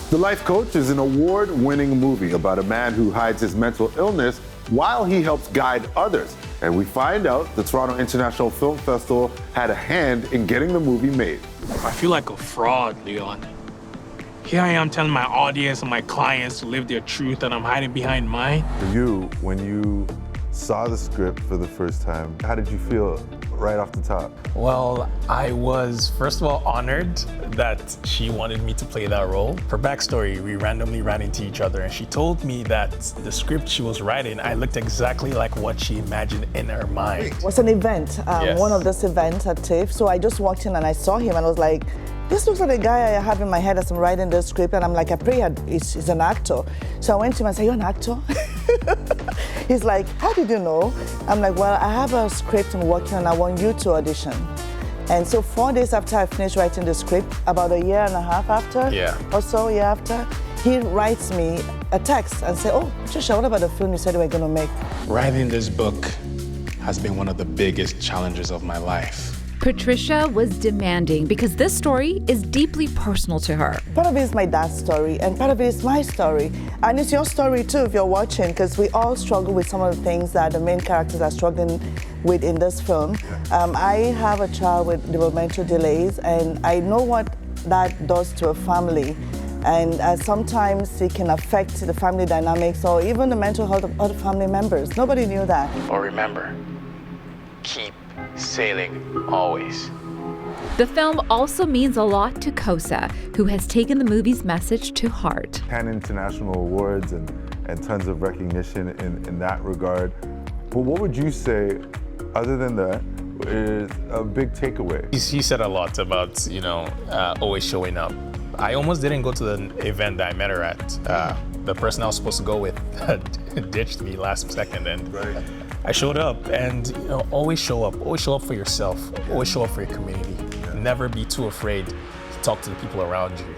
The Life Coach is an award-winning movie about a man who hides his mental illness while he helps guide others. And we find out the Toronto International Film Festival had a hand in getting the movie made. I feel like a fraud, Leon. Here I am telling my audience and my clients to live their truth, and I'm hiding behind mine. For you, when you saw the script for the first time, how did you feel right off the top? Well, I was, first of all, honored that she wanted me to play that role. For backstory, we randomly ran into each other, and she told me that the script she was writing, I looked exactly like what she imagined in her mind. It was an event, Yes. one of those events at TIFF. So I just walked in and I saw him and I was like, this looks like the guy I have in my head as I'm writing the script. And I'm like, I pray he's an actor. So I went to him and said, you're an actor? He's like, how did you know? I'm like, well, I have a script I'm working on. I want you to audition. And so 4 days after I finished writing the script, about a year and a half after, a year after, he writes me a text and say, oh, Patricia, what about the film you said you were going to make? Writing this book has been one of the biggest challenges of my life. Patricia was demanding because this story is deeply personal to her. Part of it is my dad's story, and part of it is my story. And it's your story too if you're watching, because we all struggle with some of the things that the main characters are struggling with in this film. I have a child with developmental delays, and I know what that does to a family. And sometimes it can affect the family dynamics or even the mental health of other family members. Nobody knew that. Or remember, keep sailing always. The film also means a lot to Kosa, who has taken the movie's message to heart. 10 international awards and tons of recognition in that regard. But what would you say, other than that, is a big takeaway? He said a lot about, always showing up. I almost didn't go to the event that I met her at. The person I was supposed to go with ditched me last second, and I showed up. And always show up. Always show up for yourself. Always show up for your community. Never be too afraid to talk to the people around you.